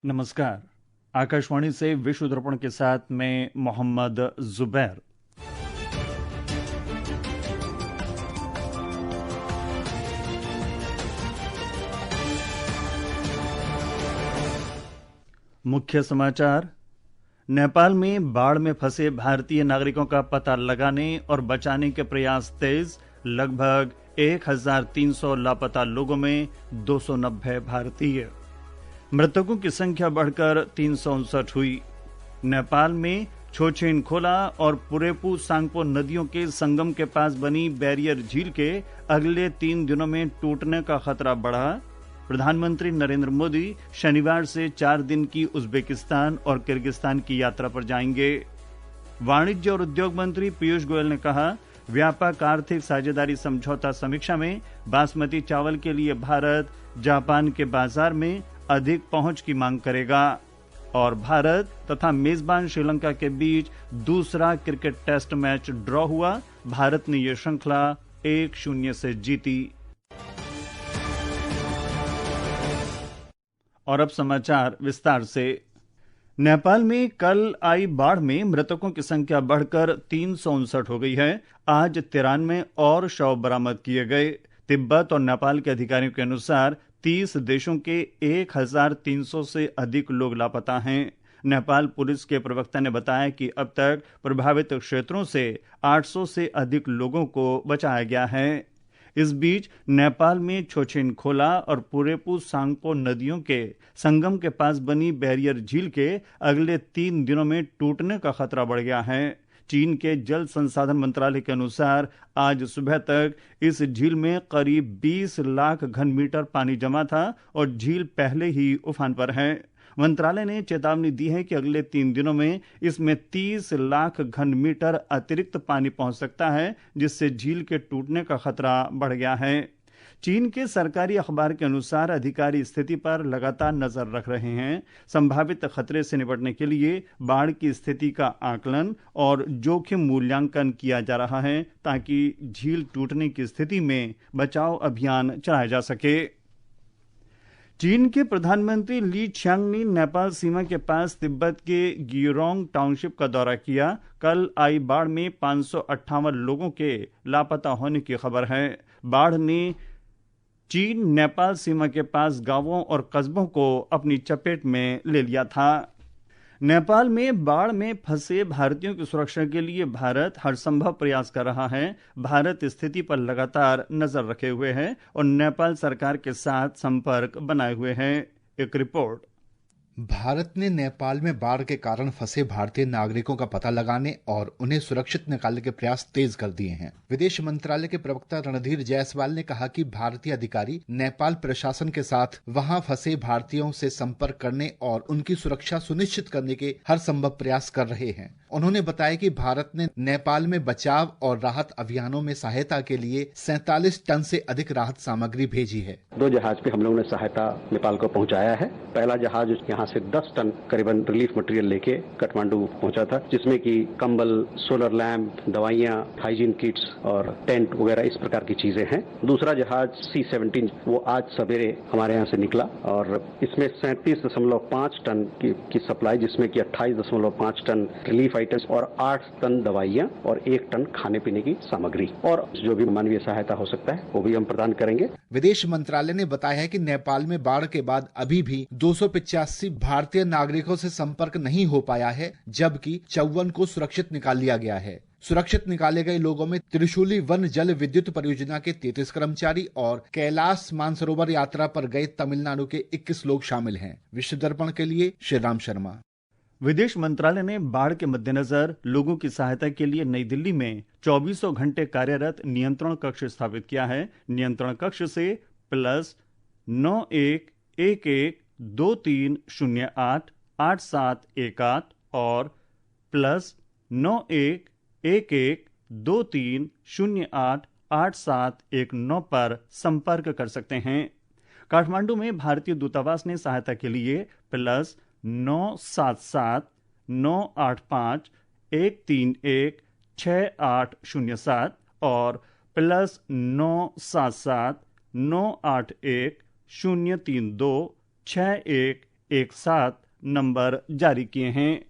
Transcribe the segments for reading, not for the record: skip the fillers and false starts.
नमस्कार। आकाशवाणी से विश्व दर्पण के साथ मैं मोहम्मद जुबैर। मुख्य समाचार। नेपाल में बाढ़ में फंसे भारतीय नागरिकों का पता लगाने और बचाने के प्रयास तेज। लगभग 1300 लापता लोगों में 290 भारतीय। मृतकों की संख्या बढ़कर 359 हुई। नेपाल में छोछेन खोला और पुरेपू सांगपो नदियों के संगम के पास बनी बैरियर झील के अगले 3 दिनों में टूटने का खतरा बढ़ा। प्रधानमंत्री नरेंद्र मोदी शनिवार से 4 दिन की उज्बेकिस्तान और किर्गिस्तान की यात्रा पर जाएंगे। वाणिज्य और उद्योग मंत्री पीयूष गोयल ने कहा, व्यापक आर्थिक साझेदारी समझौता समीक्षा में बासमती चावल के लिए भारत जापान के बाजार में अधिक पहुंच की मांग करेगा। और भारत तथा मेजबान श्रीलंका के बीच दूसरा क्रिकेट टेस्ट मैच ड्रॉ हुआ। भारत ने यह श्रृंखला 1-0 से जीती। और अब समाचार विस्तार से। नेपाल में कल आई बाढ़ में मृतकों की संख्या बढ़कर 359 हो गई है। आज 93 और शव बरामद किए गए। तिब्बत और नेपाल के अधिकारियों के अनुसार 30 देशों के 1300 से अधिक लोग लापता हैं। नेपाल पुलिस के प्रवक्ता ने बताया कि अब तक प्रभावित क्षेत्रों से 800 से अधिक लोगों को बचाया गया है। इस बीच नेपाल में छोछेन खोला और पुरेपू सांगपो नदियों के संगम के पास बनी बैरियर झील के अगले 3 दिनों में टूटने का खतरा बढ़ गया है। चीन के जल संसाधन मंत्रालय के अनुसार आज सुबह तक इस झील में करीब 20 लाख घन मीटर पानी जमा था और झील पहले ही उफान पर है। मंत्रालय ने चेतावनी दी है कि अगले 3 दिनों में इसमें 30 लाख घन मीटर अतिरिक्त पानी पहुंच सकता है, जिससे झील के टूटने का खतरा बढ़ गया है। चीन के सरकारी अखबार के अनुसार अधिकारी स्थिति पर लगातार नजर रख रहे हैं। संभावित खतरे से निपटने के लिए बाढ़ की स्थिति का आकलन और जोखिम मूल्यांकन किया जा रहा है, ताकि झील टूटने की स्थिति में बचाव अभियान चलाया जा सके। चीन के प्रधानमंत्री ली छियांग ने नेपाल सीमा के पास तिब्बत के गियोरोंग टाउनशिप का दौरा किया। कल आई बाढ़ में 558 लोगों के लापता होने की खबर है। बाढ़ ने चीन नेपाल सीमा के पास गांवों और कस्बों को अपनी चपेट में ले लिया था। नेपाल में बाढ़ में फंसे भारतीयों की सुरक्षा के लिए भारत हर संभव प्रयास कर रहा है। भारत स्थिति पर लगातार नजर रखे हुए है और नेपाल सरकार के साथ संपर्क बनाए हुए है। एक रिपोर्ट। भारत ने नेपाल में बाढ़ के कारण फंसे भारतीय नागरिकों का पता लगाने और उन्हें सुरक्षित निकालने के प्रयास तेज कर दिए हैं। विदेश मंत्रालय के प्रवक्ता रणधीर जायसवाल ने कहा कि भारतीय अधिकारी नेपाल प्रशासन के साथ वहां फंसे भारतीयों से संपर्क करने और उनकी सुरक्षा सुनिश्चित करने के हर संभव प्रयास कर रहे हैं। उन्होंने बताया कि भारत ने नेपाल में बचाव और राहत अभियानों में सहायता के लिए 47 टन से अधिक राहत सामग्री भेजी है। 2 जहाज पे हम लोगों ने सहायता नेपाल को पहुंचाया है। पहला जहाज यहाँ से 10 टन करीबन रिलीफ मटेरियल लेके काठमांडू पहुंचा था, जिसमें कि कंबल, सोलर लैंप, दवाइयां, हाइजीन किट्स और टेंट वगैरह इस प्रकार की चीजें हैं। दूसरा जहाज C-17 वो आज सवेरे हमारे यहाँ से निकला और इसमें 37.5 टन की सप्लाई, जिसमें कि 28.5 टन रिलीफ आइटम्स और 8 टन दवाइयां और 1 टन खाने पीने की सामग्री और जो भी मानवीय सहायता हो सकता है वो भी हम प्रदान करेंगे। विदेश मंत्रालय ने बताया है कि नेपाल में बाढ़ के बाद अभी भी 285 भारतीय नागरिकों से संपर्क नहीं हो पाया है, जबकि 54 को सुरक्षित निकाल लिया गया है। सुरक्षित निकाले गए लोगों में त्रिशूली वन जल विद्युत परियोजना के 33 कर्मचारी और कैलाश मानसरोवर यात्रा पर गए तमिलनाडु के 21 लोग शामिल हैं। विश्व दर्पण के लिए श्रीराम शर्मा। विदेश मंत्रालय ने बाढ़ के मद्देनजर लोगों की सहायता के लिए नई दिल्ली में 24 घंटे कार्यरत नियंत्रण कक्ष स्थापित किया है। नियंत्रण कक्ष से +91112308 8718 और +91112308 8719 पर संपर्क कर सकते हैं। काठमांडू में भारतीय दूतावास ने सहायता के लिए +977-985-131-6807 और +977-981-032-61 एक साथ नंबर जारी किए हैं।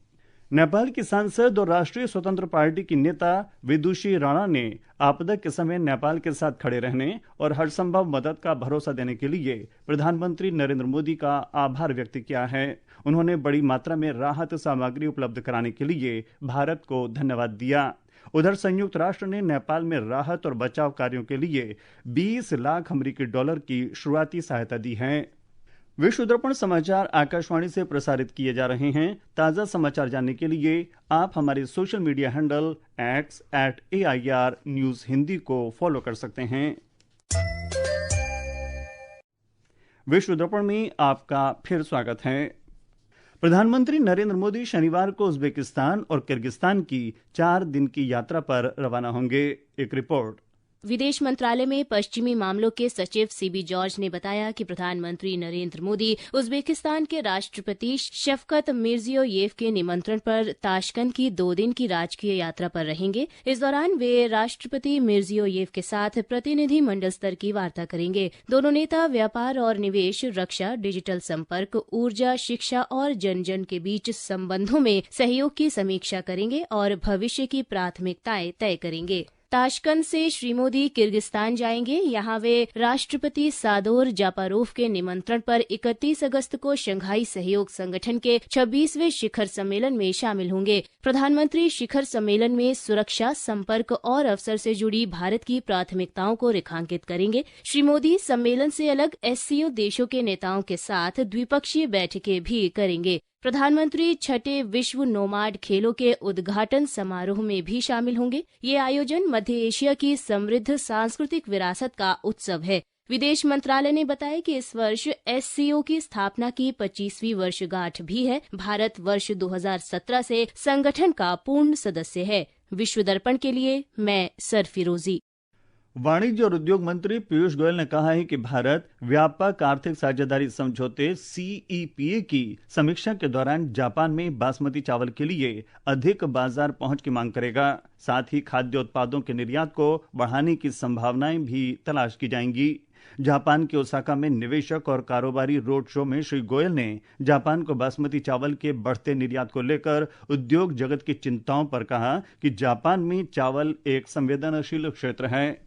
नेपाल की सांसद और राष्ट्रीय स्वतंत्र पार्टी की नेता विदुषी राणा ने आपदा के समय नेपाल के साथ खड़े रहने और हर संभव मदद का भरोसा देने के लिए प्रधानमंत्री नरेंद्र मोदी का आभार व्यक्त किया है। उन्होंने बड़ी मात्रा में राहत सामग्री उपलब्ध कराने के लिए भारत को धन्यवाद दिया। उधर संयुक्त राष्ट्र ने नेपाल में राहत और बचाव कार्यों के लिए 20 लाख अमेरिकी डॉलर की शुरुआती सहायता दी है। विश्व दर्पण समाचार आकाशवाणी से प्रसारित किए जा रहे हैं। ताजा समाचार जानने के लिए आप हमारे social media handle @AIR news Hindi को फॉलो कर सकते हैं। विश्व दर्पण में आपका फिर स्वागत है। प्रधानमंत्री नरेंद्र मोदी शनिवार को उज्बेकिस्तान और किर्गिस्तान की 4 दिन की यात्रा पर रवाना होंगे। एक रिपोर्ट। विदेश मंत्रालय में पश्चिमी मामलों के सचिव सीबी जॉर्ज ने बताया कि प्रधानमंत्री नरेंद्र मोदी उज्बेकिस्तान के राष्ट्रपति शफकत मिर्जियोयेव के निमंत्रण पर ताशकंद की 2 दिन की राजकीय यात्रा पर रहेंगे। इस दौरान वे राष्ट्रपति मिर्जियोयेव के साथ प्रतिनिधि मंडल स्तर की वार्ता करेंगे। दोनों नेता व्यापार और निवेश, रक्षा, डिजिटल संपर्क, ऊर्जा, शिक्षा और जन जन के बीच संबंधों में सहयोग की समीक्षा करेंगे और भविष्य की प्राथमिकताएं तय करेंगे। ताशकंद से श्री मोदी किर्गिस्तान जाएंगे। यहाँ वे राष्ट्रपति सादोर जापारोव के निमंत्रण पर 31 अगस्त को शंघाई सहयोग संगठन के 26वें शिखर सम्मेलन में शामिल होंगे। प्रधानमंत्री शिखर सम्मेलन में सुरक्षा, संपर्क और अवसर से जुड़ी भारत की प्राथमिकताओं को रेखांकित करेंगे। श्री मोदी सम्मेलन से अलग SCO देशों के नेताओं के साथ द्विपक्षीय बैठकें भी करेंगे। प्रधानमंत्री छठे विश्व नोमाड खेलों के उद्घाटन समारोह में भी शामिल होंगे। ये आयोजन मध्य एशिया की समृद्ध सांस्कृतिक विरासत का उत्सव है। विदेश मंत्रालय ने बताया कि इस वर्ष SCO की स्थापना की 25वीं वर्षगांठ भी है। भारत वर्ष 2017 से संगठन का पूर्ण सदस्य है। विश्व दर्पण के लिए मैं सरफिरोजी। वाणिज्य और उद्योग मंत्री पीयूष गोयल ने कहा है कि भारत व्यापक आर्थिक साझेदारी समझौते CEPA की समीक्षा के दौरान जापान में बासमती चावल के लिए अधिक बाजार पहुंच की मांग करेगा। साथ ही खाद्य उत्पादों के निर्यात को बढ़ाने की संभावनाएं भी तलाश की जाएंगी। जापान के ओसाका में निवेशक और कारोबारी रोड शो में श्री गोयल ने जापान को बासमती चावल के बढ़ते निर्यात को लेकर उद्योग जगत की चिंताओं पर कहा कि जापान में चावल एक संवेदनशील क्षेत्र है।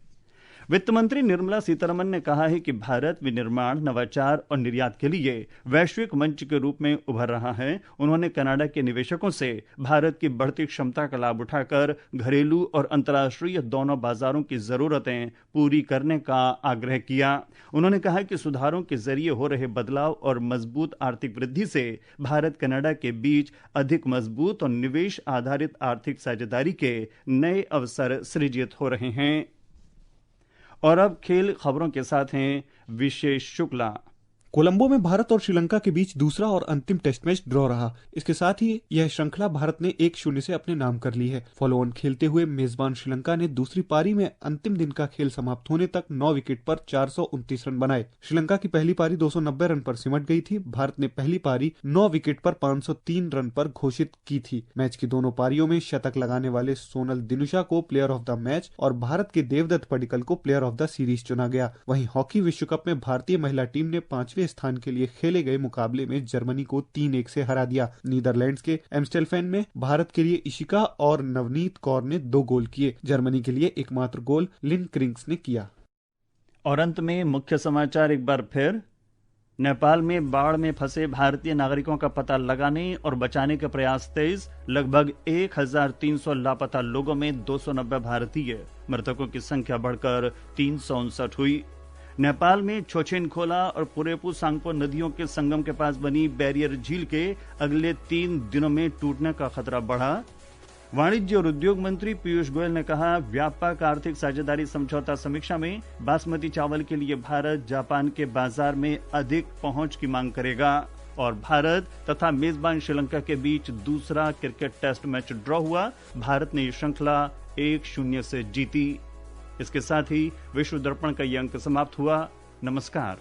वित्त मंत्री निर्मला सीतारमण ने कहा है कि भारत विनिर्माण, नवाचार और निर्यात के लिए वैश्विक मंच के रूप में उभर रहा है। उन्होंने कनाडा के निवेशकों से भारत की बढ़ती क्षमता का लाभ उठाकर घरेलू और अंतर्राष्ट्रीय दोनों बाजारों की जरूरतें पूरी करने का आग्रह किया। उन्होंने कहा कि सुधारों के जरिए हो रहे बदलाव और मजबूत आर्थिक वृद्धि से भारत कनाडा के बीच अधिक मजबूत और निवेश आधारित आर्थिक साझेदारी के नए अवसर सृजित हो रहे हैं। और अब खेल खबरों के साथ हैं विशेष शुक्ला। कोलंबो में भारत और श्रीलंका के बीच दूसरा और अंतिम टेस्ट मैच ड्रॉ रहा। इसके साथ ही यह श्रृंखला भारत ने 1-0 से अपने नाम कर ली है। फॉलो ऑन खेलते हुए मेजबान श्रीलंका ने दूसरी पारी में अंतिम दिन का खेल समाप्त होने तक 9 विकेट पर 429 रन बनाए। श्रीलंका की पहली पारी 290 रन पर सिमट गई थी। भारत ने पहली पारी 9 विकेट पर 503 रन पर घोषित की थी। मैच की दोनों पारियों में शतक लगाने वाले सोनल दिनुशा को प्लेयर ऑफ द मैच और भारत के देवदत्त पडिक्कल को प्लेयर ऑफ द सीरीज चुना गया। वहीं हॉकी विश्व कप में भारतीय महिला टीम ने 5वें स्थान के लिए खेले गए मुकाबले में जर्मनी को 3-1 से हरा दिया। नीदरलैंड्स के एम्स्टेलफेन में भारत के लिए इशिका और नवनीत कौर ने 2 गोल किए। जर्मनी के लिए एकमात्र गोल लिन क्रिंग्स ने किया। और अंत में मुख्य समाचार एक बार फिर। नेपाल में बाढ़ में फंसे भारतीय नागरिकों का पता लगाने और बचाने के प्रयास तेज। लगभग 1300 लापता लोगों में 290 भारतीय। मृतकों की संख्या बढ़कर 359 हुई। नेपाल में छोछेनखोला और पुरेपू सांगपो नदियों के संगम के पास बनी बैरियर झील के अगले 3 दिनों में टूटने का खतरा बढ़ा। वाणिज्य और उद्योग मंत्री पीयूष गोयल ने कहा, व्यापक आर्थिक साझेदारी समझौता समीक्षा में बासमती चावल के लिए भारत जापान के बाजार में अधिक पहुंच की मांग करेगा। और भारत तथा मेजबान श्रीलंका के बीच दूसरा क्रिकेट टेस्ट मैच ड्रॉ हुआ। भारत ने ये श्रृंखला 1-0 से जीती। इसके साथ ही विश्व दर्पण का ये अंक समाप्त हुआ। नमस्कार।